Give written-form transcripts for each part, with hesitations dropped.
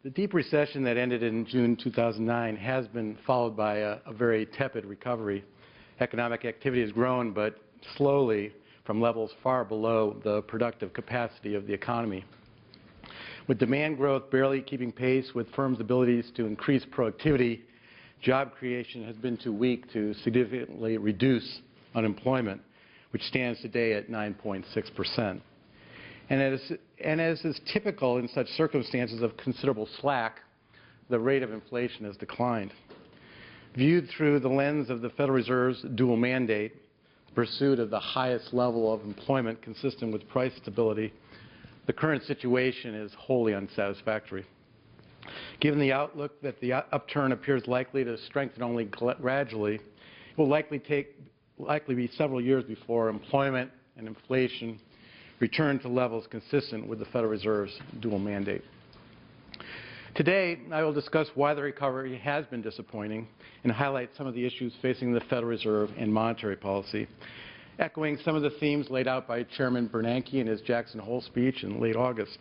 The deep recession that ended in June 2009 has been followed by a very tepid recovery. Economic activity has grown, but slowly from levels far below the productive capacity of the economy. With demand growth barely keeping pace with firms' abilities to increase productivity, job creation has been too weak to significantly reduce unemployment, which stands today at 9.6%. And as is typical in such circumstances of considerable slack, the rate of inflation has declined. Viewed through the lens of the Federal Reserve's dual mandate, the pursuit of the highest level of employment consistent with price stability, the current situation is wholly unsatisfactory. Given the outlook that the upturn appears likely to strengthen only gradually, it will likely be several years before employment and inflation return to levels consistent with the Federal Reserve's dual mandate. Today, I will discuss why the recovery has been disappointing and highlight some of the issues facing the Federal Reserve and monetary policy, echoing some of the themes laid out by Chairman Bernanke in his Jackson Hole speech in late August.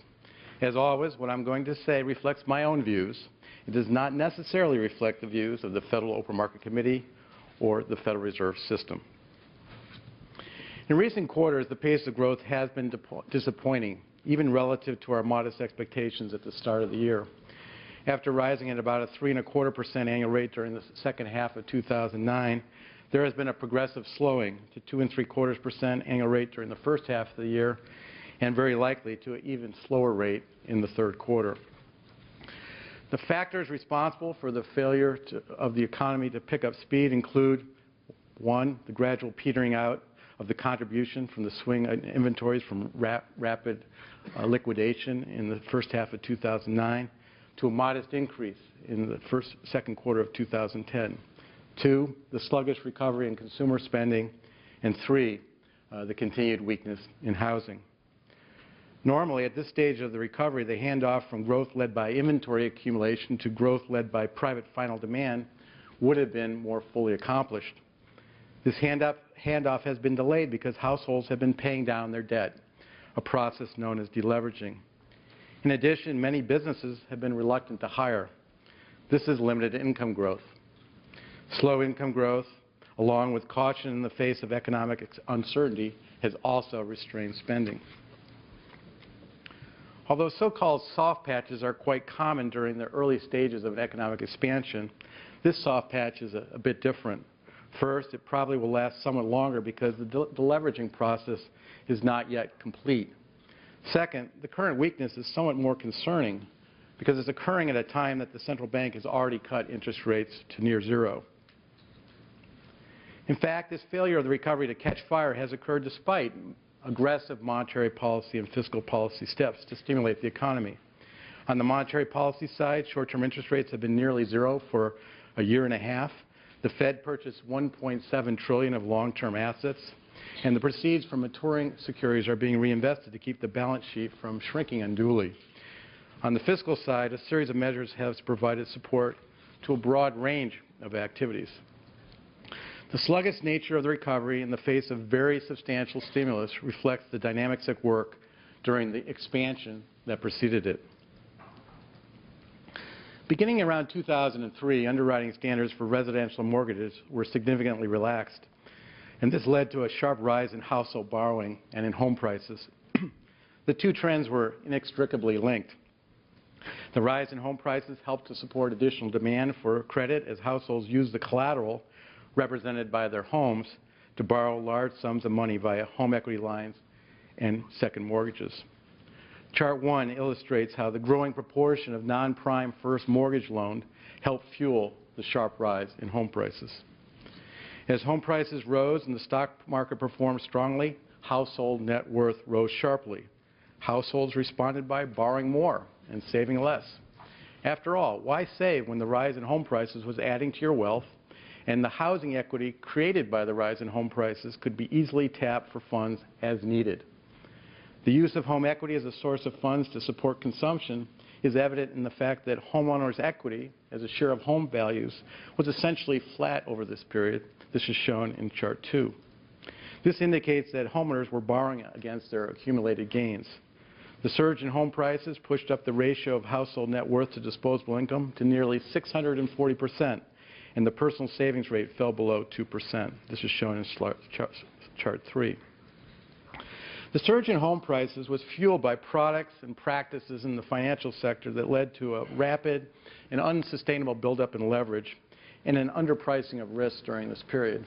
As always, what I'm going to say reflects my own views. It does not necessarily reflect the views of the Federal Open Market Committee or the Federal Reserve System. In recent quarters, the pace of growth has been disappointing, even relative to our modest expectations at the start of the year. After rising at about a 3.25% annual rate during the second half of 2009, there has been a progressive slowing to 2.75% annual rate during the first half of the year, and very likely to an even slower rate in the third quarter. The factors responsible for the failure of the economy to pick up speed include, 1, the gradual petering out of the contribution from the swing inventories from rapid liquidation in the first half of 2009 to a modest increase in the second quarter of 2010. 2, the sluggish recovery in consumer spending. And 3, the continued weakness in housing. Normally, at this stage of the recovery, the handoff from growth led by inventory accumulation to growth led by private final demand would have been more fully accomplished. This handoff has been delayed because households have been paying down their debt, a process known as deleveraging. In addition, many businesses have been reluctant to hire. This has limited income growth. Slow income growth, along with caution in the face of economic uncertainty, has also restrained spending. Although so-called soft patches are quite common during the early stages of economic expansion, this soft patch is a bit different. First, it probably will last somewhat longer because the deleveraging process is not yet complete. Second, the current weakness is somewhat more concerning because it's occurring at a time that the central bank has already cut interest rates to near zero. In fact, this failure of the recovery to catch fire has occurred despite aggressive monetary policy and fiscal policy steps to stimulate the economy. On the monetary policy side, short-term interest rates have been nearly zero for a year and a half. The Fed purchased $1.7 trillion of long-term assets, and the proceeds from maturing securities are being reinvested to keep the balance sheet from shrinking unduly. On the fiscal side, a series of measures has provided support to a broad range of activities. The sluggish nature of the recovery in the face of very substantial stimulus reflects the dynamics at work during the expansion that preceded it. Beginning around 2003, underwriting standards for residential mortgages were significantly relaxed, and this led to a sharp rise in household borrowing and in home prices. The two trends were inextricably linked. The rise in home prices helped to support additional demand for credit as households used the collateral represented by their homes to borrow large sums of money via home equity lines and second mortgages. Chart 1 illustrates how the growing proportion of non-prime first mortgage loans helped fuel the sharp rise in home prices. As home prices rose and the stock market performed strongly, household net worth rose sharply. Households responded by borrowing more and saving less. After all, why save when the rise in home prices was adding to your wealth and the housing equity created by the rise in home prices could be easily tapped for funds as needed? The use of home equity as a source of funds to support consumption is evident in the fact that homeowners' equity as a share of home values was essentially flat over this period. This is shown in Chart 2. This indicates that homeowners were borrowing against their accumulated gains. The surge in home prices pushed up the ratio of household net worth to disposable income to nearly 640%, and the personal savings rate fell below 2%. This is shown in chart 3. The surge in home prices was fueled by products and practices in the financial sector that led to a rapid and unsustainable buildup in leverage and an underpricing of risk during this period.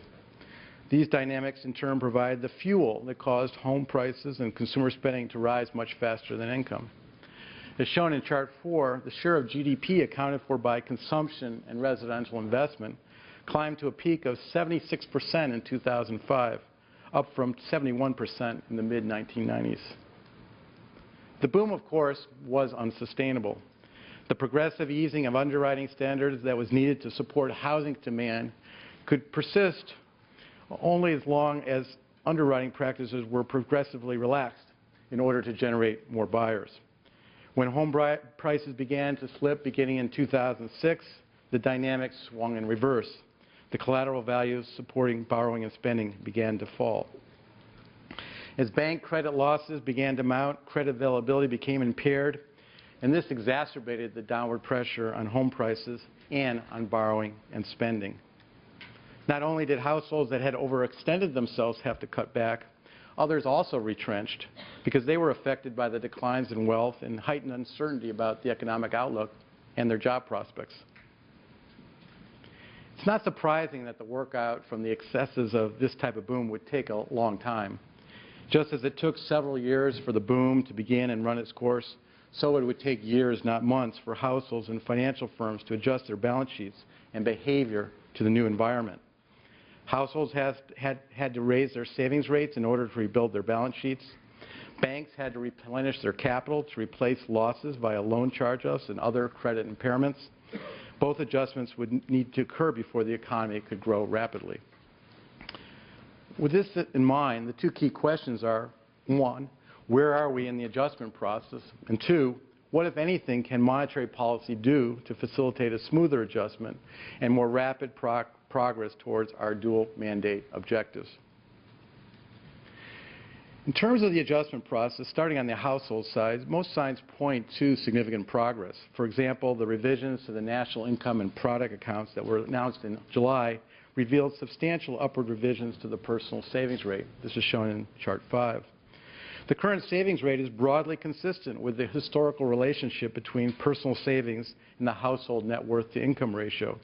These dynamics in turn provided the fuel that caused home prices and consumer spending to rise much faster than income. As shown in chart 4, the share of GDP accounted for by consumption and residential investment climbed to a peak of 76% in 2005, up from 71% in the mid-1990s. The boom, of course, was unsustainable. The progressive easing of underwriting standards that was needed to support housing demand could persist only as long as underwriting practices were progressively relaxed in order to generate more buyers. When home prices began to slip beginning in 2006, the dynamics swung in reverse. The collateral values supporting borrowing and spending began to fall. As bank credit losses began to mount, credit availability became impaired, and this exacerbated the downward pressure on home prices and on borrowing and spending. Not only did households that had overextended themselves have to cut back, others also retrenched because they were affected by the declines in wealth and heightened uncertainty about the economic outlook and their job prospects. It's not surprising that the workout from the excesses of this type of boom would take a long time. Just as it took several years for the boom to begin and run its course, so it would take years, not months, for households and financial firms to adjust their balance sheets and behavior to the new environment. Households had to raise their savings rates in order to rebuild their balance sheets. Banks had to replenish their capital to replace losses via loan charge-offs and other credit impairments. Both adjustments would need to occur before the economy could grow rapidly. With this in mind, the two key questions are, 1, where are we in the adjustment process? And 2, what, if anything, can monetary policy do to facilitate a smoother adjustment and more rapid progress towards our dual mandate objectives? In terms of the adjustment process, starting on the household side, most signs point to significant progress. For example, the revisions to the national income and product accounts that were announced in July revealed substantial upward revisions to the personal savings rate. This is shown in chart 5. The current savings rate is broadly consistent with the historical relationship between personal savings and the household net worth to income ratio.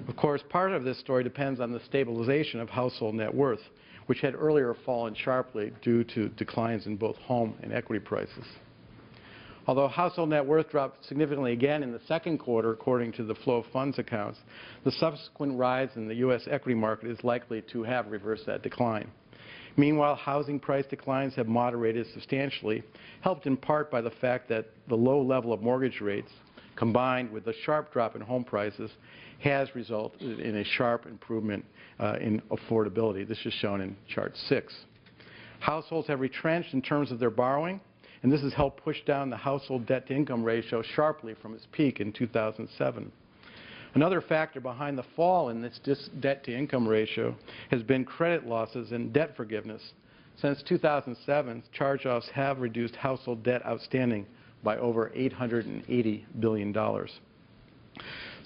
Of course, part of this story depends on the stabilization of household net worth, which had earlier fallen sharply due to declines in both home and equity prices. Although household net worth dropped significantly again in the second quarter, according to the flow of funds accounts, the subsequent rise in the U.S. equity market is likely to have reversed that decline. Meanwhile, housing price declines have moderated substantially, helped in part by the fact that the low level of mortgage rates, combined with the sharp drop in home prices, has resulted in a sharp improvement in affordability. This is shown in chart 6. Households have retrenched in terms of their borrowing, and this has helped push down the household debt-to-income ratio sharply from its peak in 2007. Another factor behind the fall in this debt-to-income ratio has been credit losses and debt forgiveness. Since 2007, charge-offs have reduced household debt outstanding by over $880 billion.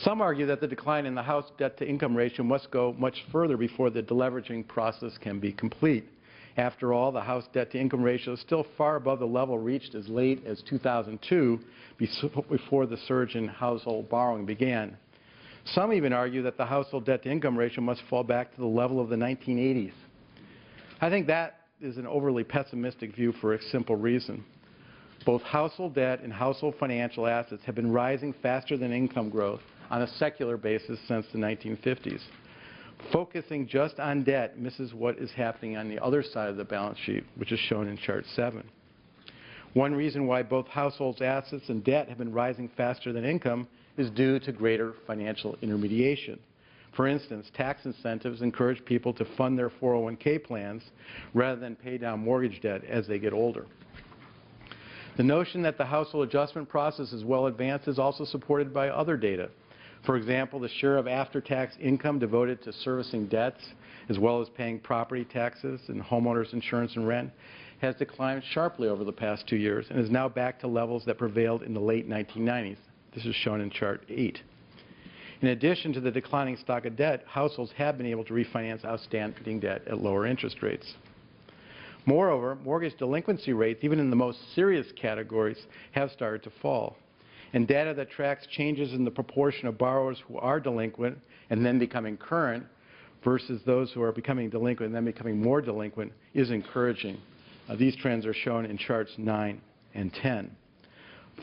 Some argue that the decline in the house debt-to-income ratio must go much further before the deleveraging process can be complete. After all, the house debt-to-income ratio is still far above the level reached as late as 2002, before the surge in household borrowing began. Some even argue that the household debt-to-income ratio must fall back to the level of the 1980s. I think that is an overly pessimistic view for a simple reason. Both household debt and household financial assets have been rising faster than income growth on a secular basis since the 1950s. Focusing just on debt misses what is happening on the other side of the balance sheet, which is shown in chart 7. One reason why both households' assets and debt have been rising faster than income is due to greater financial intermediation. For instance, tax incentives encourage people to fund their 401k plans rather than pay down mortgage debt as they get older. The notion that the household adjustment process is well advanced is also supported by other data. For example, the share of after-tax income devoted to servicing debts, as well as paying property taxes and homeowners insurance and rent, has declined sharply over the past 2 years and is now back to levels that prevailed in the late 1990s. This is shown in Chart 8. In addition to the declining stock of debt, households have been able to refinance outstanding debt at lower interest rates. Moreover, mortgage delinquency rates, even in the most serious categories, have started to fall. And data that tracks changes in the proportion of borrowers who are delinquent and then becoming current versus those who are becoming delinquent and then becoming more delinquent is encouraging. These trends are shown in Charts 9 and 10.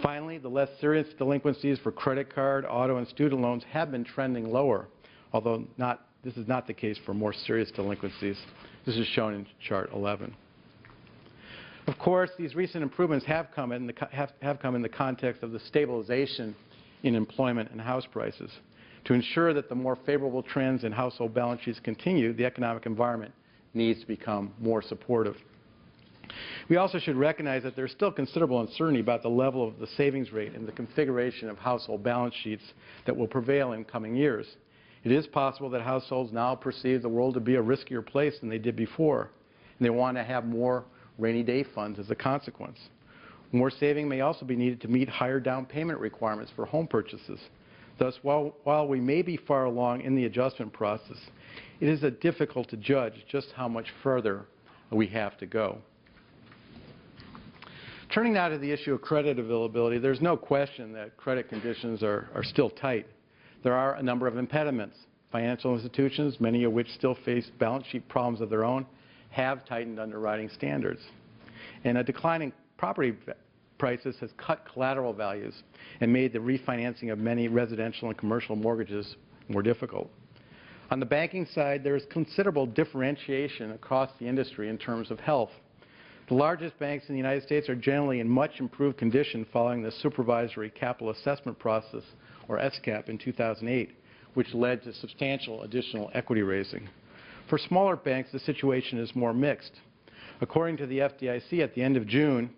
Finally, the less serious delinquencies for credit card, auto, and student loans have been trending lower, although this is not the case for more serious delinquencies. This is shown in Chart 11. Of course, these recent improvements have come in the context of the stabilization in employment and house prices. To ensure that the more favorable trends in household balance sheets continue, the economic environment needs to become more supportive. We also should recognize that there's still considerable uncertainty about the level of the savings rate and the configuration of household balance sheets that will prevail in coming years. It is possible that households now perceive the world to be a riskier place than they did before, and they want to have more rainy day funds as a consequence. More saving may also be needed to meet higher down payment requirements for home purchases. Thus, while we may be far along in the adjustment process, it is difficult to judge just how much further we have to go. Turning now to the issue of credit availability, there's no question that credit conditions are still tight. There are a number of impediments. Financial institutions, many of which still face balance sheet problems of their own, have tightened underwriting standards. And a declining property prices has cut collateral values and made the refinancing of many residential and commercial mortgages more difficult. On the banking side, there is considerable differentiation across the industry in terms of health. The largest banks in the United States are generally in much improved condition following the Supervisory Capital Assessment Process, or SCAP, in 2008, which led to substantial additional equity raising. For smaller banks, the situation is more mixed. According to the FDIC, at the end of June,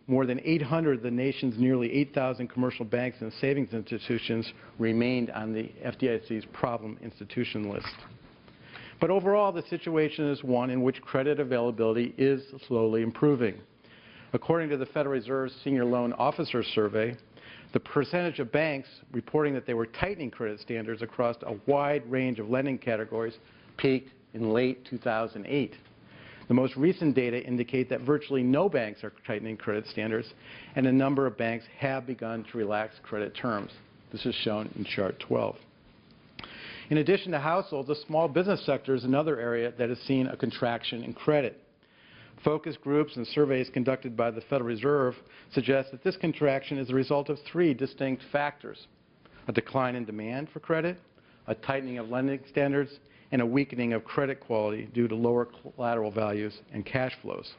more than 800 of the nation's nearly 8,000 commercial banks and savings institutions remained on the FDIC's problem institution list. But overall, the situation is one in which credit availability is slowly improving. According to the Federal Reserve's Senior Loan Officer Survey, the percentage of banks reporting that they were tightening credit standards across a wide range of lending categories peaked in late 2008. The most recent data indicate that virtually no banks are tightening credit standards, and a number of banks have begun to relax credit terms. This is shown in Chart 12. In addition to households, the small business sector is another area that has seen a contraction in credit. Focus groups and surveys conducted by the Federal Reserve suggest that this contraction is the result of three distinct factors: a decline in demand for credit, a tightening of lending standards, and a weakening of credit quality due to lower collateral values and cash flows.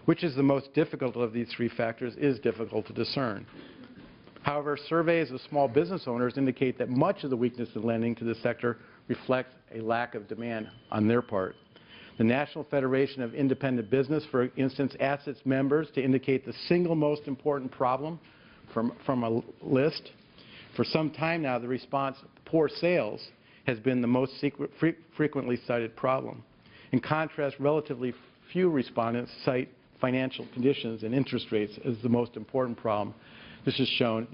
Which is the most difficult of these three factors is difficult to discern. However, surveys of small business owners indicate that much of the weakness in lending to this sector reflects a lack of demand on their part. The National Federation of Independent Business, for instance, asked its members to indicate the single most important problem from a list. For some time now, the response, poor sales, has been the most frequently cited problem. In contrast, relatively few respondents cite financial conditions and interest rates as the most important problem. This is shown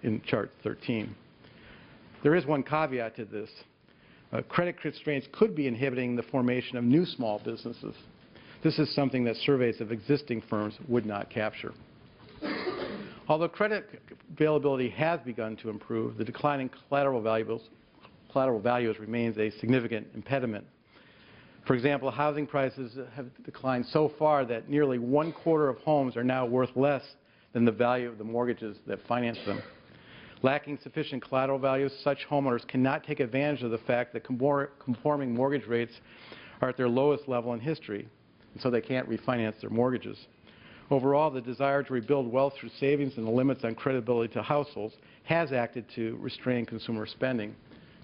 in Chart 13. There is one caveat to this. Credit constraints could be inhibiting the formation of new small businesses. This is something that surveys of existing firms would not capture. Although credit availability has begun to improve, the declining collateral values remains a significant impediment. For example, housing prices have declined so far that nearly 1/4 of homes are now worth less than the value of the mortgages that finance them. Lacking sufficient collateral values, such homeowners cannot take advantage of the fact that conforming mortgage rates are at their lowest level in history, and so they can't refinance their mortgages. Overall, the desire to rebuild wealth through savings and the limits on creditability to households has acted to restrain consumer spending,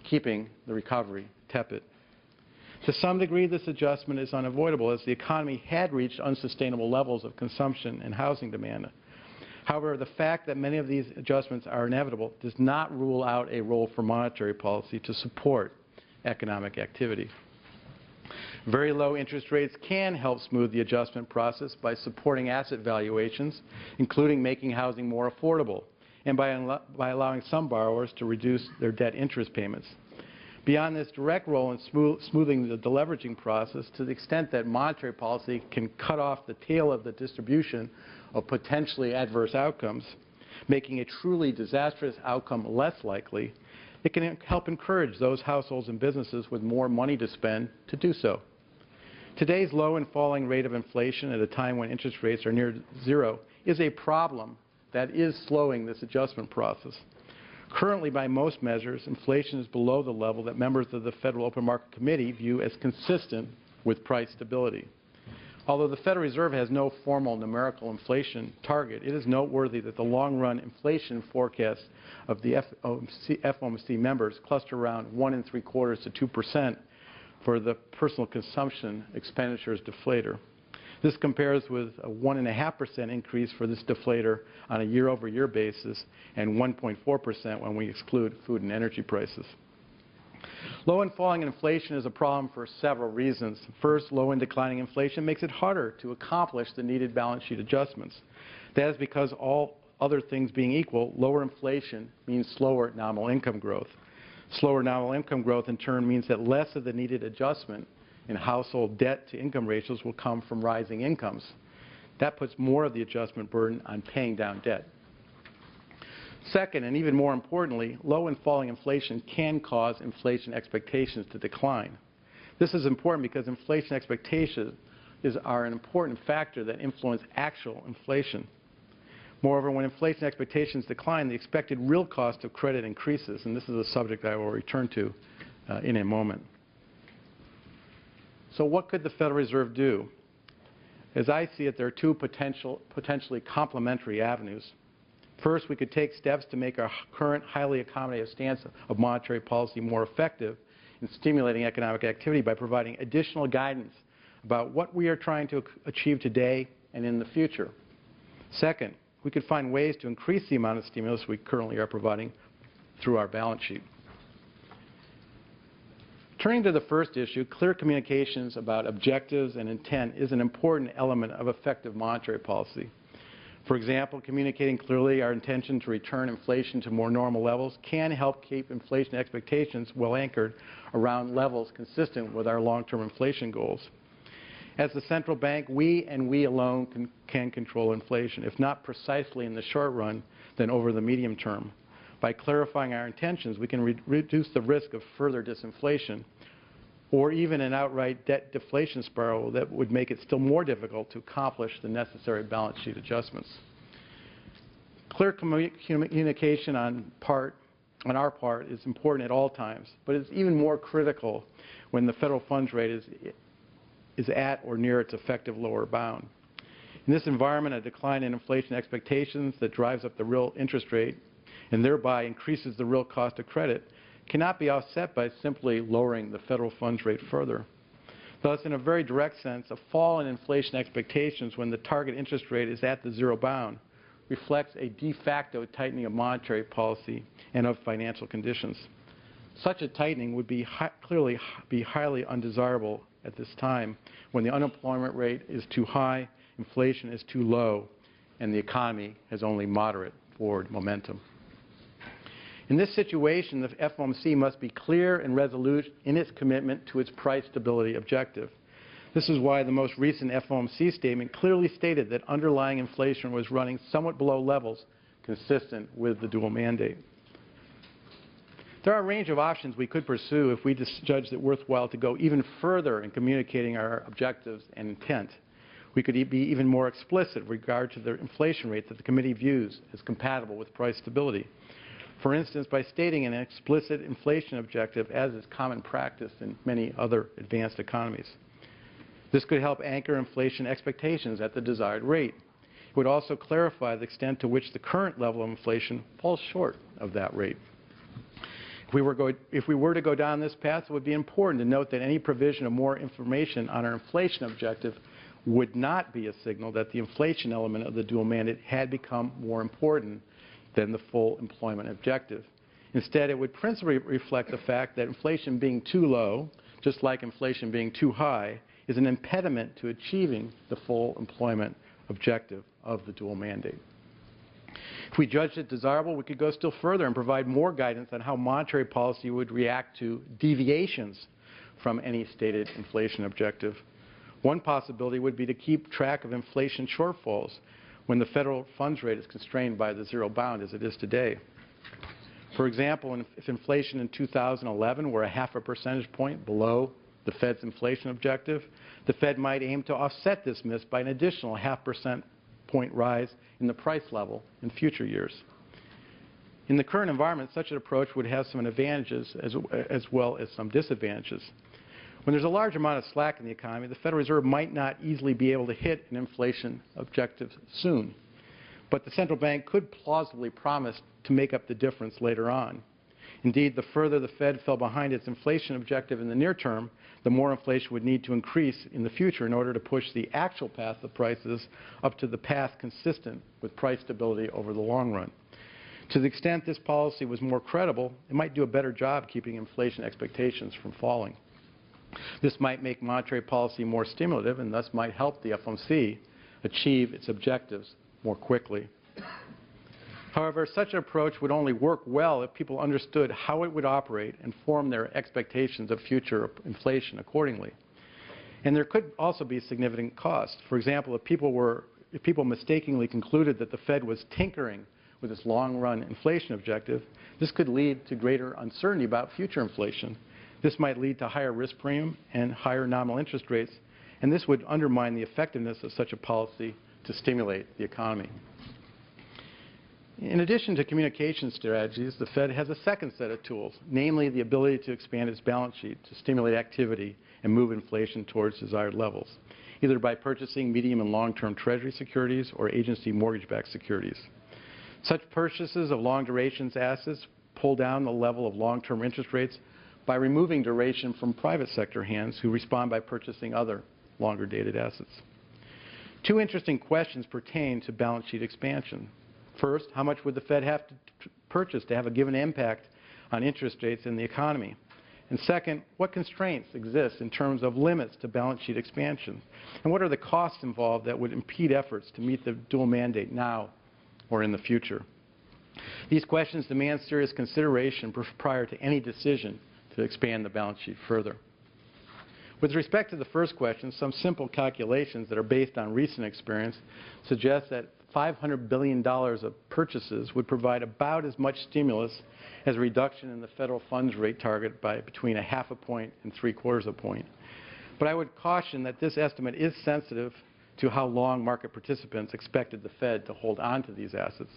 keeping the recovery tepid. To some degree, this adjustment is unavoidable, as the economy had reached unsustainable levels of consumption and housing demand. However, the fact that many of these adjustments are inevitable does not rule out a role for monetary policy to support economic activity. Very low interest rates can help smooth the adjustment process by supporting asset valuations, including making housing more affordable, and by allowing some borrowers to reduce their debt interest payments. Beyond this direct role in smoothing the deleveraging process, to the extent that monetary policy can cut off the tail of the distribution of potentially adverse outcomes, making a truly disastrous outcome less likely, it can help encourage those households and businesses with more money to spend to do so. Today's low and falling rate of inflation at a time when interest rates are near zero is a problem that is slowing this adjustment process. Currently, by most measures, inflation is below the level that members of the Federal Open Market Committee view as consistent with price stability. Although the Federal Reserve has no formal numerical inflation target, it is noteworthy that the long-run inflation forecasts of the FOMC members cluster around 1.75% to 2% for the personal consumption expenditures deflator. This compares with a 1.5% increase for this deflator on a year-over-year basis and 1.4% when we exclude food and energy prices. Low and falling inflation is a problem for several reasons. First, low and declining inflation makes it harder to accomplish the needed balance sheet adjustments. That is because, all other things being equal, lower inflation means slower nominal income growth. Slower nominal income growth in turn means that less of the needed adjustment in household debt to income ratios will come from rising incomes. That puts more of the adjustment burden on paying down debt. Second, and even more importantly, low and falling inflation can cause inflation expectations to decline. This is important because inflation expectations are an important factor that influence actual inflation. Moreover, when inflation expectations decline, the expected real cost of credit increases, and this is a subject I will return to in a moment. So what could the Federal Reserve do? As I see it, there are two potentially complementary avenues. First, we could take steps to make our current highly accommodative stance of monetary policy more effective in stimulating economic activity by providing additional guidance about what we are trying to achieve today and in the future. Second, we could find ways to increase the amount of stimulus we currently are providing through our balance sheet. Turning to the first issue, clear communications about objectives and intent is an important element of effective monetary policy. For example, communicating clearly our intention to return inflation to more normal levels can help keep inflation expectations well anchored around levels consistent with our long-term inflation goals. As the central bank, we and we alone can control inflation, if not precisely in the short run, then over the medium term. By clarifying our intentions, we can reduce the risk of further disinflation or even an outright debt deflation spiral that would make it still more difficult to accomplish the necessary balance sheet adjustments. Clear communication on our part is important at all times, but it's even more critical when the federal funds rate is at or near its effective lower bound. In this environment, a decline in inflation expectations that drives up the real interest rate and thereby increases the real cost of credit cannot be offset by simply lowering the federal funds rate further. Thus, in a very direct sense, a fall in inflation expectations when the target interest rate is at the zero bound reflects a de facto tightening of monetary policy and of financial conditions. Such a tightening would clearly be highly undesirable at this time when the unemployment rate is too high, inflation is too low, and the economy has only moderate forward momentum. In this situation, the FOMC must be clear and resolute in its commitment to its price stability objective. This is why the most recent FOMC statement clearly stated that underlying inflation was running somewhat below levels consistent with the dual mandate. There are a range of options we could pursue if we judged it worthwhile to go even further in communicating our objectives and intent. We could be even more explicit with regard to the inflation rate that the committee views as compatible with price stability. For instance, by stating an explicit inflation objective, as is common practice in many other advanced economies. This could help anchor inflation expectations at the desired rate. It would also clarify the extent to which the current level of inflation falls short of that rate. If we were to go down this path, it would be important to note that any provision of more information on our inflation objective would not be a signal that the inflation element of the dual mandate had become more important than the full employment objective. Instead, it would principally reflect the fact that inflation being too low just like inflation being too high, is an impediment to achieving the full employment objective of the dual mandate. If we judged it desirable, we could go still further and provide more guidance on how monetary policy would react to deviations from any stated inflation objective. One possibility would be to keep track of inflation shortfalls when the federal funds rate is constrained by the zero bound as it is today. For example, if inflation in 2011 were a half a percentage point below the Fed's inflation objective, the Fed might aim to offset this miss by an additional half percent point rise in the price level in future years. In the current environment, such an approach would have some advantages as well as some disadvantages. When there's a large amount of slack in the economy, the Federal Reserve might not easily be able to hit an inflation objective soon. But the central bank could plausibly promise to make up the difference later on. Indeed, the further the Fed fell behind its inflation objective in the near term, the more inflation would need to increase in the future in order to push the actual path of prices up to the path consistent with price stability over the long run. To the extent this policy was more credible, it might do a better job keeping inflation expectations from falling. This might make monetary policy more stimulative and thus might help the FOMC achieve its objectives more quickly. However, such an approach would only work well if people understood how it would operate and form their expectations of future inflation accordingly. And there could also be significant costs. For example, if people mistakenly concluded that the Fed was tinkering with its long-run inflation objective, this could lead to greater uncertainty about future inflation. This might lead to higher risk premium and higher nominal interest rates, and this would undermine the effectiveness of such a policy to stimulate the economy. In addition to communication strategies, the Fed has a second set of tools, namely the ability to expand its balance sheet to stimulate activity and move inflation towards desired levels, either by purchasing medium and long-term Treasury securities or agency mortgage-backed securities. Such purchases of long-duration assets pull down the level of long-term interest rates by removing duration from private sector hands who respond by purchasing other longer-dated assets. Two interesting questions pertain to balance sheet expansion. First, how much would the Fed have to purchase to have a given impact on interest rates in the economy? And second, what constraints exist in terms of limits to balance sheet expansion? And what are the costs involved that would impede efforts to meet the dual mandate now or in the future? These questions demand serious consideration prior to any decision to expand the balance sheet further. With respect to the first question, some simple calculations that are based on recent experience suggest that $500 billion of purchases would provide about as much stimulus as a reduction in the federal funds rate target by between a half a point and 3/4 a point. But I would caution that this estimate is sensitive to how long market participants expected the Fed to hold on to these assets.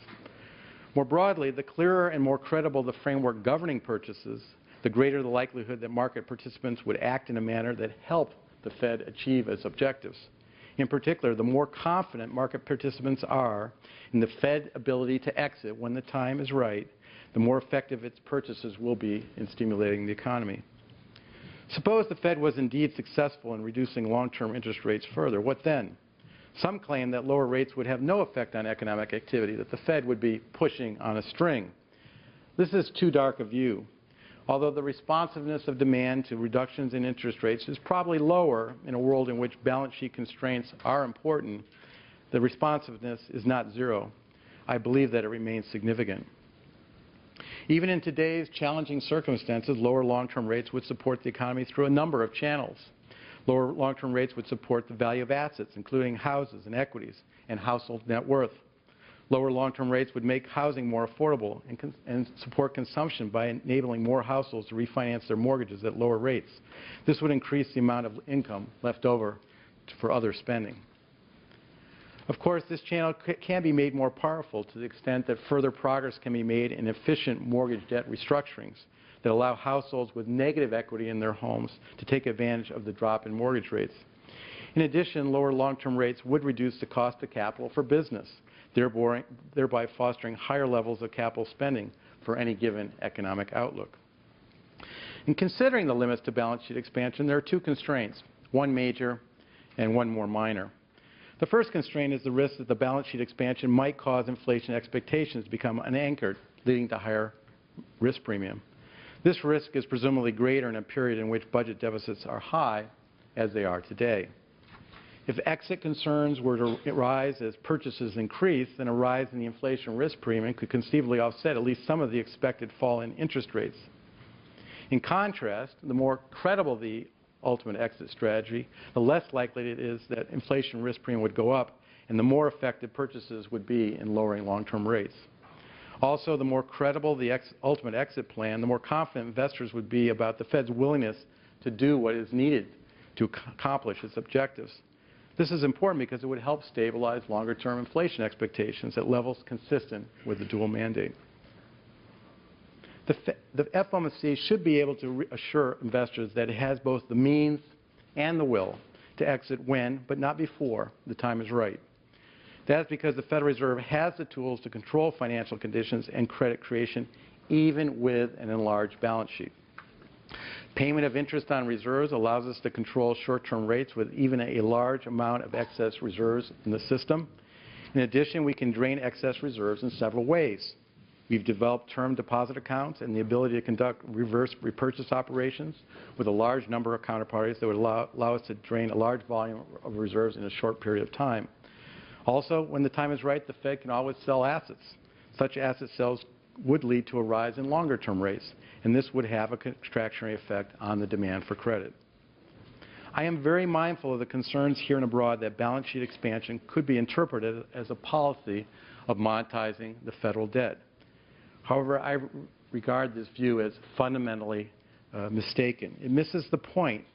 More broadly, the clearer and more credible the framework governing purchases, the greater the likelihood that market participants would act in a manner that helped the Fed achieve its objectives. In particular, the more confident market participants are in the Fed's ability to exit when the time is right, the more effective its purchases will be in stimulating the economy. Suppose the Fed was indeed successful in reducing long-term interest rates further. What then? Some claim that lower rates would have no effect on economic activity, that the Fed would be pushing on a string. This is too dark a view. Although the responsiveness of demand to reductions in interest rates is probably lower in a world in which balance sheet constraints are important, the responsiveness is not zero. I believe that it remains significant. Even in today's challenging circumstances, lower long-term rates would support the economy through a number of channels. Lower long-term rates would support the value of assets, including houses and equities and household net worth. Lower long-term rates would make housing more affordable and support consumption by enabling more households to refinance their mortgages at lower rates. This would increase the amount of income left over for other spending. Of course, this channel can be made more powerful to the extent that further progress can be made in efficient mortgage debt restructurings that allow households with negative equity in their homes to take advantage of the drop in mortgage rates. In addition, lower long-term rates would reduce the cost of capital for business, thereby fostering higher levels of capital spending for any given economic outlook. In considering the limits to balance sheet expansion, there are two constraints, one major and one more minor. The first constraint is the risk that the balance sheet expansion might cause inflation expectations to become unanchored, leading to higher risk premium. This risk is presumably greater in a period in which budget deficits are high, as they are today. If exit concerns were to rise as purchases increase, then a rise in the inflation risk premium could conceivably offset at least some of the expected fall in interest rates. In contrast, the more credible the ultimate exit strategy, the less likely it is that inflation risk premium would go up, and the more effective purchases would be in lowering long-term rates. Also, the more credible the ultimate exit plan, the more confident investors would be about the Fed's willingness to do what is needed to accomplish its objectives. This is important because it would help stabilize longer-term inflation expectations at levels consistent with the dual mandate. The FOMC should be able to assure investors that it has both the means and the will to exit when, but not before, the time is right. That is because the Federal Reserve has the tools to control financial conditions and credit creation, even with an enlarged balance sheet. Payment of interest on reserves allows us to control short-term rates with even a large amount of excess reserves in the system. In addition, we can drain excess reserves in several ways. We've developed term deposit accounts and the ability to conduct reverse repurchase operations with a large number of counterparties that would allow us to drain a large volume of reserves in a short period of time. Also, when the time is right, the Fed can always sell assets. Such asset sales would lead to a rise in longer-term rates, and this would have a contractionary effect on the demand for credit. I am very mindful of the concerns here and abroad that balance sheet expansion could be interpreted as a policy of monetizing the federal debt. However, I regard this view as fundamentally mistaken. It misses the point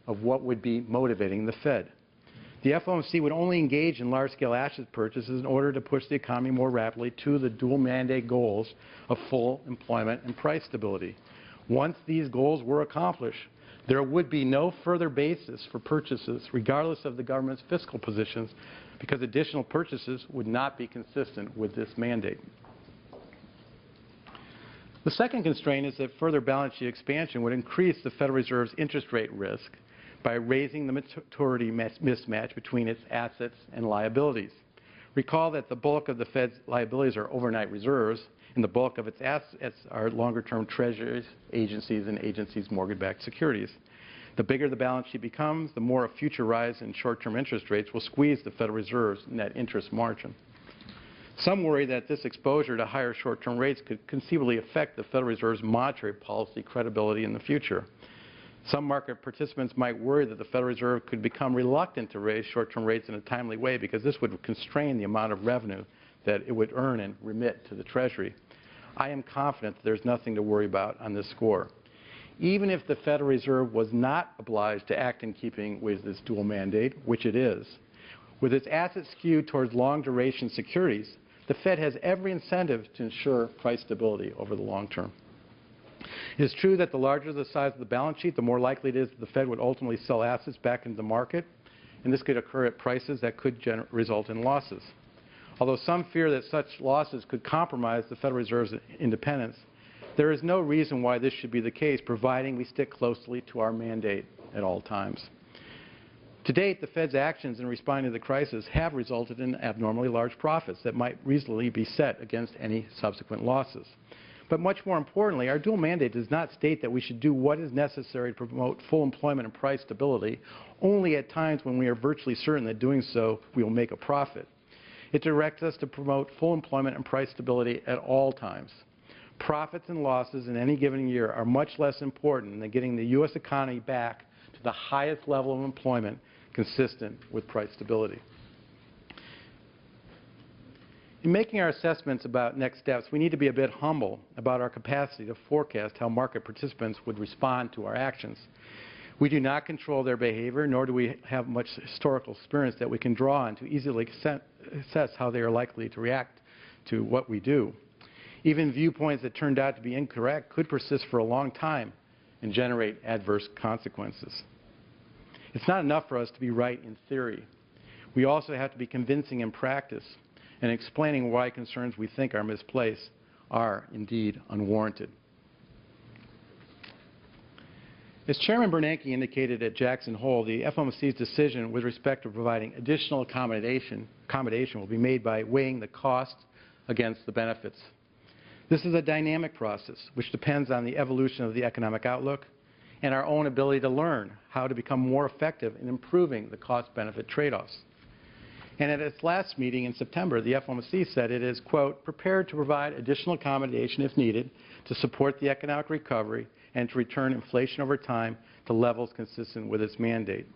of what would be motivating the Fed. The FOMC would only engage in large-scale asset purchases in order to push the economy more rapidly to the dual mandate goals of full employment and price stability. Once these goals were accomplished, there would be no further basis for purchases, regardless of the government's fiscal positions, because additional purchases would not be consistent with this mandate. The second constraint is that further balance sheet expansion would increase the Federal Reserve's interest rate risk by raising the maturity mismatch between its assets and liabilities. Recall that the bulk of the Fed's liabilities are overnight reserves, and the bulk of its assets are longer-term treasuries, agencies, and agencies' mortgage-backed securities. The bigger the balance sheet becomes, the more a future rise in short-term interest rates will squeeze the Federal Reserve's net interest margin. Some worry that this exposure to higher short-term rates could conceivably affect the Federal Reserve's monetary policy credibility in the future. Some market participants might worry that the Federal Reserve could become reluctant to raise short-term rates in a timely way because this would constrain the amount of revenue that it would earn and remit to the Treasury. I am confident that there's nothing to worry about on this score. Even if the Federal Reserve was not obliged to act in keeping with this dual mandate, which it is, with its assets skewed towards long-duration securities, the Fed has every incentive to ensure price stability over the long term. It is true that the larger the size of the balance sheet, the more likely it is that the Fed would ultimately sell assets back into the market, and this could occur at prices that could result in losses. Although some fear that such losses could compromise the Federal Reserve's independence, there is no reason why this should be the case, providing we stick closely to our mandate at all times. To date, the Fed's actions in responding to the crisis have resulted in abnormally large profits that might reasonably be set against any subsequent losses. But much more importantly, our dual mandate does not state that we should do what is necessary to promote full employment and price stability only at times when we are virtually certain that doing so we will make a profit. It directs us to promote full employment and price stability at all times. Profits and losses in any given year are much less important than getting the U.S. economy back to the highest level of employment consistent with price stability. In making our assessments about next steps, we need to be a bit humble about our capacity to forecast how market participants would respond to our actions. We do not control their behavior, nor do we have much historical experience that we can draw on to easily assess how they are likely to react to what we do. Even viewpoints that turned out to be incorrect could persist for a long time and generate adverse consequences. It's not enough for us to be right in theory. We also have to be convincing in practice and explaining why concerns we think are misplaced are indeed unwarranted. As Chairman Bernanke indicated at Jackson Hole, the FOMC's decision with respect to providing additional accommodation will be made by weighing the costs against the benefits. This is a dynamic process which depends on the evolution of the economic outlook and our own ability to learn how to become more effective in improving the cost-benefit trade-offs. And at its last meeting in September, the FOMC said it is, quote, prepared to provide additional accommodation if needed to support the economic recovery and to return inflation over time to levels consistent with its mandate.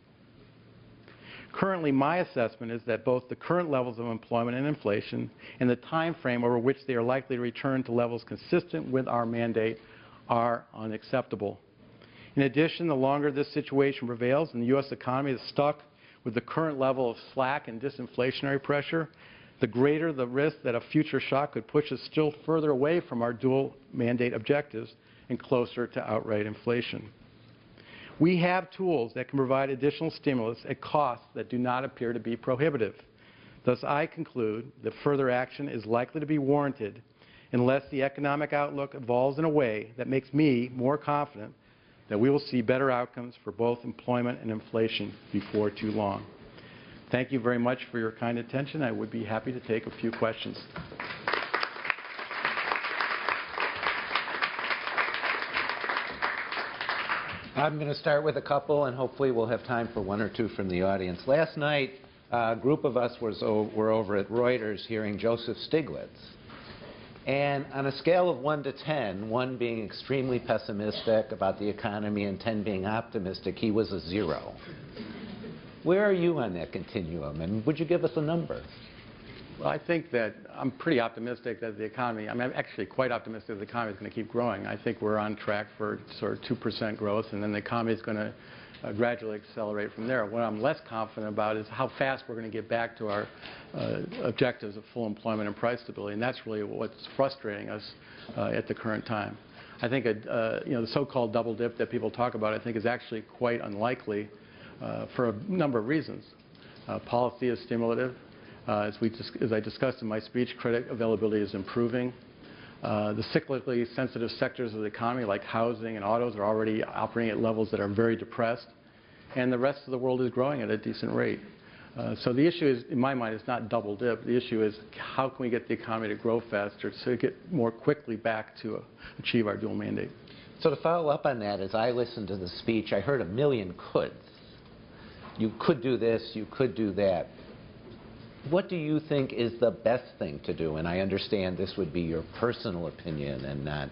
Currently, my assessment is that both the current levels of employment and inflation and the time frame over which they are likely to return to levels consistent with our mandate are unacceptable. In addition, the longer this situation prevails and the U.S. economy is stuck with the current level of slack and disinflationary pressure, the greater the risk that a future shock could push us still further away from our dual mandate objectives and closer to outright inflation. We have tools that can provide additional stimulus at costs that do not appear to be prohibitive. Thus, I conclude that further action is likely to be warranted unless the economic outlook evolves in a way that makes me more confident that we will see better outcomes for both employment and inflation before too long. Thank you very much for your kind attention. I would be happy to take a few questions. I'm going to start with a couple, and hopefully we'll have time for one or two from the audience. Last night, a group of us were over at Reuters hearing Joseph Stiglitz. And on a scale of 1 to 10, 1 being extremely pessimistic about the economy and 10 being optimistic, he was a 0. Where are you on that continuum, and would you give us a number? Well, I think that I'm pretty optimistic that the economy, I'm actually quite optimistic that the economy is going to keep growing. I think we're on track for sort of 2% growth, and then the economy is going to gradually accelerate from there. What I'm less confident about is how fast we're going to get back to our objectives of full employment and price stability, and that's really what's frustrating us at the current time. I think the so-called double dip that people talk about, I think, is actually quite unlikely for a number of reasons. Policy is stimulative. As I discussed in my speech, credit availability is improving. The cyclically sensitive sectors of the economy, like housing and autos, are already operating at levels that are very depressed. And the rest of the world is growing at a decent rate. So the issue is, in my mind, is not double dip. The issue is how can we get the economy to grow faster so to get more quickly back to achieve our dual mandate. So to follow up on that, as I listened to the speech, I heard a million coulds. You could do this, you could do that. What do you think is the best thing to do? And I understand this would be your personal opinion and not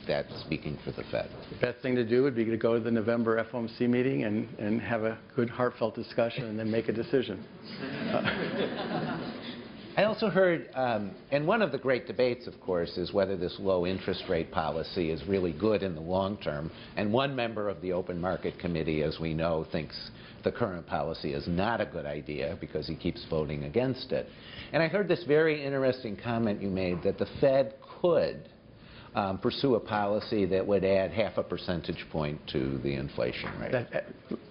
that speaking for the Fed. The best thing to do would be to go to the November FOMC meeting and have a good, heartfelt discussion and then make a decision. I also heard, and one of the great debates, of course, is whether this low interest rate policy is really good in the long term. And one member of the Open Market Committee, as we know, thinks the current policy is not a good idea because he keeps voting against it. And I heard this very interesting comment you made that the Fed could pursue a policy that would add 0.5 percentage point to the inflation rate.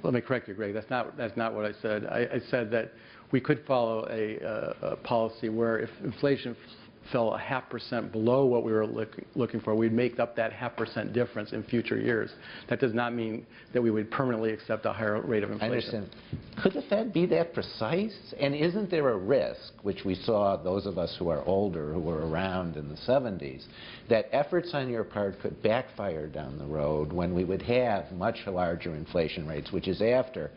Let me correct you, Greg. That's not what I said. I said that we could follow a policy where if inflation fell 0.5% below what we were looking for, we'd make up that 0.5% difference in future years. That does not mean that we would permanently accept a higher rate of inflation. I understand. Could the Fed be that precise? And isn't there a risk, which we saw those of us who are older, who were around in the 70s, that efforts on your part could backfire down the road when we would have much larger inflation rates, which is after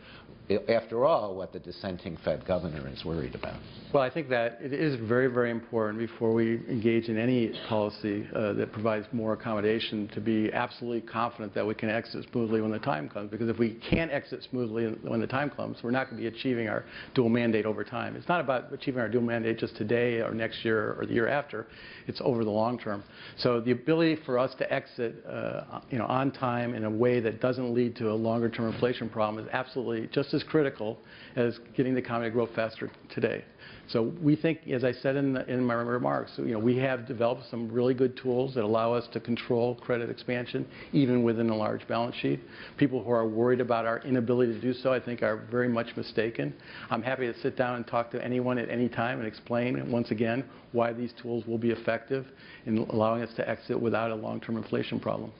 all, what the dissenting Fed governor is worried about? Well, I think that it is very, very important before we engage in any policy that provides more accommodation to be absolutely confident that we can exit smoothly when the time comes. Because if we can't exit smoothly when the time comes, we're not going to be achieving our dual mandate over time. It's not about achieving our dual mandate just today or next year or the year after. It's over the long term. So the ability for us to exit on time in a way that doesn't lead to a longer term inflation problem is absolutely just as critical as getting the economy to grow faster today. So we think, as I said in my remarks, we have developed some really good tools that allow us to control credit expansion even within a large balance sheet. People who are worried about our inability to do so, I think, are very much mistaken. I'm happy to sit down and talk to anyone at any time and explain, once again, why these tools will be effective in allowing us to exit without a long-term inflation problem.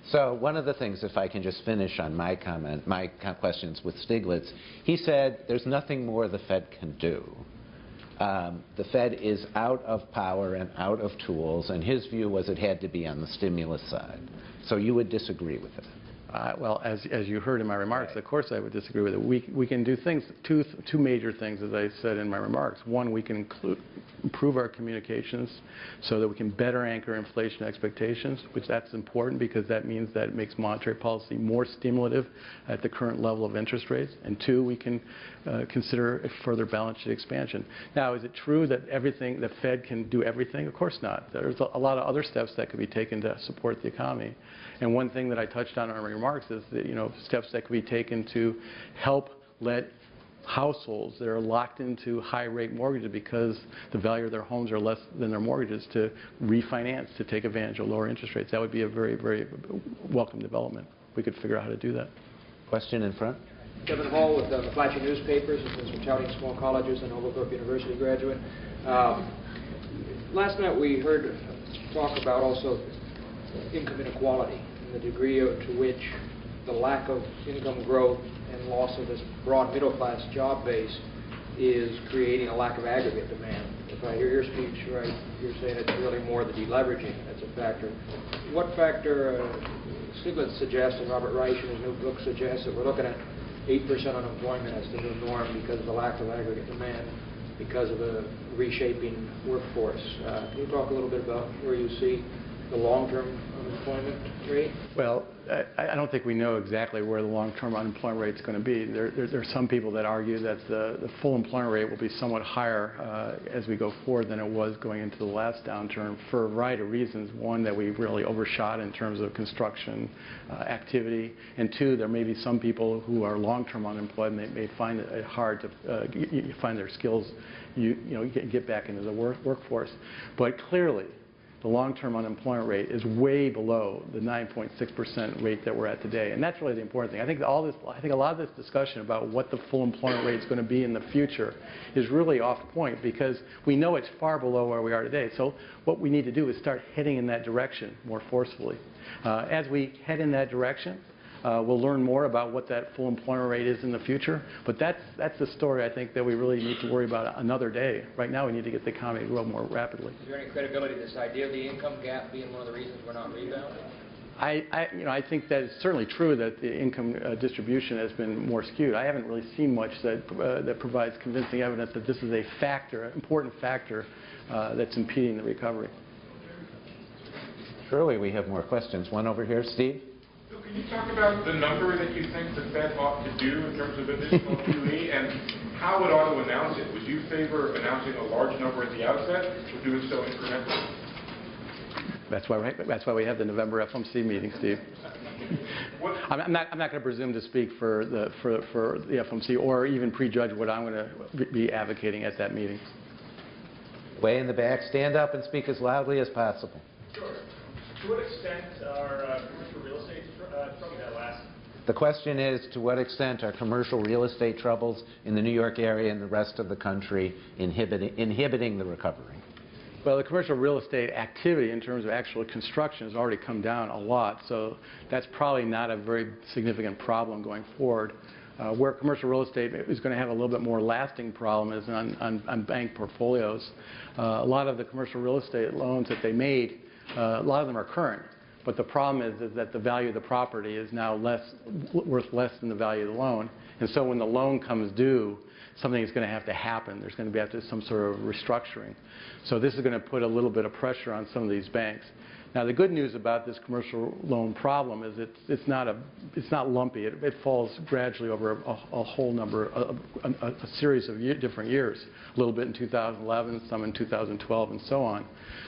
So one of the things, if I can just finish on my questions with Stiglitz, he said there's nothing more the Fed can do. The Fed is out of power and out of tools, and his view was it had to be on the stimulus side. So you would disagree with it? Well, as you heard in my remarks, of course I would disagree with it. We can do things, two major things, as I said in my remarks. One, we can improve our communications so that we can better anchor inflation expectations, which that's important because that means that it makes monetary policy more stimulative at the current level of interest rates. And two, we can consider a further balance sheet expansion. Now, is it true that the Fed can do everything? Of course not. There's a lot of other steps that could be taken to support the economy. And one thing that I touched on in my remarks is that, steps that could be taken to help let households that are locked into high-rate mortgages because the value of their homes are less than their mortgages to refinance to take advantage of lower interest rates. That would be a very, very welcome development. We could figure out how to do that. Question in front. Kevin Hall with the Fletcher newspapers, and since we're touting small colleges and Overbrook University graduate. Last night we heard talk about also income inequality and the degree to which the lack of income growth and loss of this broad middle-class job base is creating a lack of aggregate demand. If I hear your speech right, you're saying it's really more the deleveraging that's a factor. What factor, Stiglitz suggests, and Robert Reich in his new book suggests, that we're looking at 8% unemployment as the new norm because of the lack of aggregate demand, because of the reshaping workforce. Can you talk a little bit about where you see the long-term unemployment rate? Well, I don't think we know exactly where the long-term unemployment rate is going to be. There are some people that argue that the full employment rate will be somewhat higher as we go forward than it was going into the last downturn for a variety of reasons. One, that we really overshot in terms of construction activity, and two, there may be some people who are long-term unemployed and they may find it hard to find their skills, get back into the workforce. But clearly, the long-term unemployment rate is way below the 9.6% rate that we're at today, and that's really the important thing. I think a lot of this discussion about what the full employment rate is going to be in the future is really off point because we know it's far below where we are today. So what we need to do is start heading in that direction more forcefully. As we head in that direction, we'll learn more about what that full employment rate is in the future. But that's the story I think that we really need to worry about another day. Right now we need to get the economy to grow more rapidly. Is there any credibility to this idea of the income gap being one of the reasons we're not rebounding? I think that it's certainly true that the income distribution has been more skewed. I haven't really seen much that provides convincing evidence that this is a factor, an important factor that's impeding the recovery. Surely we have more questions. One over here, Steve. Can you talk about the number that you think the Fed ought to do in terms of additional QE and how it ought to announce it? Would you favor announcing a large number at the outset or doing so incrementally? That's why we have the November FOMC meeting, Steve. I'm not going to presume to speak for the FOMC or even prejudge what I'm going to be advocating at that meeting. Way in the back, stand up and speak as loudly as possible. Sure. To what extent are commercial real estate trouble that last? The question is, to what extent are commercial real estate troubles in the New York area and the rest of the country inhibiting the recovery? Well, the commercial real estate activity in terms of actual construction has already come down a lot, so that's probably not a very significant problem going forward. Where commercial real estate is going to have a little bit more lasting problem is on bank portfolios. A lot of the commercial real estate loans that they made, a lot of them are current, but the problem is that the value of the property is now worth less than the value of the loan, and so when the loan comes due, something is going to have to happen. There's going to be some sort of restructuring. So this is going to put a little bit of pressure on some of these banks. Now, the good news about this commercial loan problem is it's not lumpy. It falls gradually over a whole number, a series of different years, a little bit in 2011, some in 2012, and so on.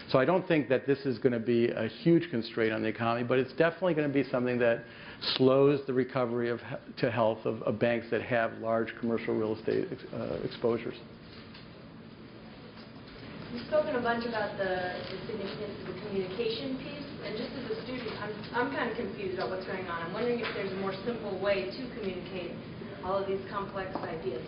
So I don't think that this is going to be a huge constraint on the economy, but it's definitely going to be something that slows the recovery to health of banks that have large commercial real estate exposures. You've spoken a bunch about the significance of the communication piece, and just as a student, I'm kind of confused about what's going on. I'm wondering if there's a more simple way to communicate all of these complex ideas.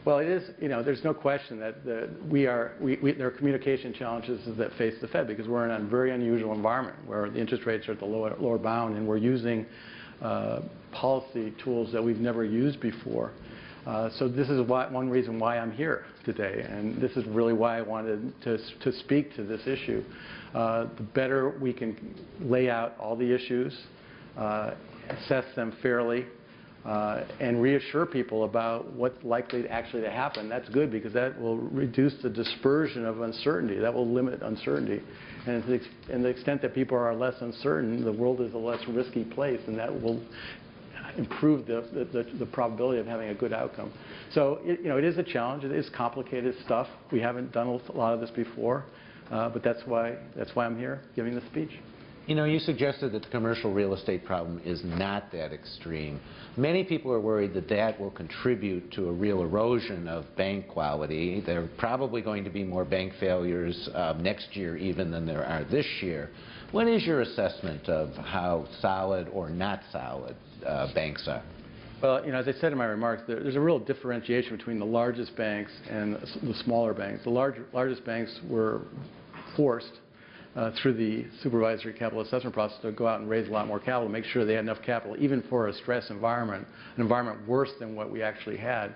Well, it is, there's no question that there are communication challenges that face the Fed because we're in a very unusual environment where the interest rates are at the lower bound and we're using policy tools that we've never used before. So this is one reason why I'm here. today, and this is really why I wanted to speak to this issue. The better we can lay out all the issues, assess them fairly, and reassure people about what's likely actually to happen, that's good, because that will reduce the dispersion of uncertainty. That will limit uncertainty. And to the extent that people are less uncertain, the world is a less risky place, and that will improve the probability of having a good outcome. So it is a challenge. It is complicated stuff. We haven't done a lot of this before, but that's why I'm here giving the speech. You suggested that the commercial real estate problem is not that extreme. Many people are worried that that will contribute to a real erosion of bank quality. There are probably going to be more bank failures next year even than there are this year. What is your assessment of how solid or not solid banks are? Well, as I said in my remarks, there's a real differentiation between the largest banks and the smaller banks. The largest banks were forced through the supervisory capital assessment process to go out and raise a lot more capital, make sure they had enough capital even for a stress environment, an environment worse than what we actually had.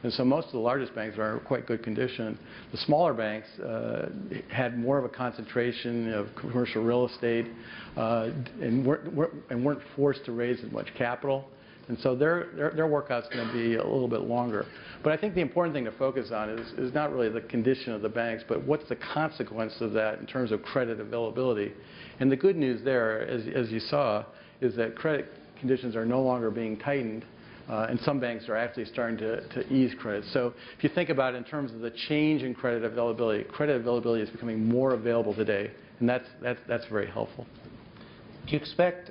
And so most of the largest banks are in quite good condition. The smaller banks had more of a concentration of commercial real estate and weren't forced to raise as much capital. And so their workout's going to be a little bit longer. But I think the important thing to focus on is not really the condition of the banks, but what's the consequence of that in terms of credit availability. And the good news there, as you saw, is that credit conditions are no longer being tightened, and some banks are actually starting to ease credit. So if you think about it in terms of the change in credit availability is becoming more available today, and that's very helpful. Do you expect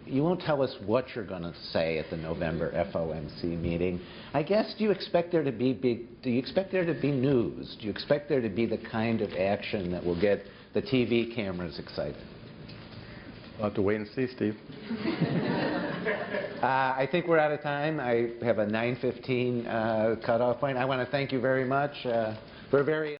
you won't tell us what you're going to say at the November FOMC meeting. I guess, do you expect there to be news? Do you expect there to be the kind of action that will get the TV cameras excited? We'll have to wait and see, Steve. I think we're out of time. I have a 9:15 cutoff point. I want to thank you very much for a very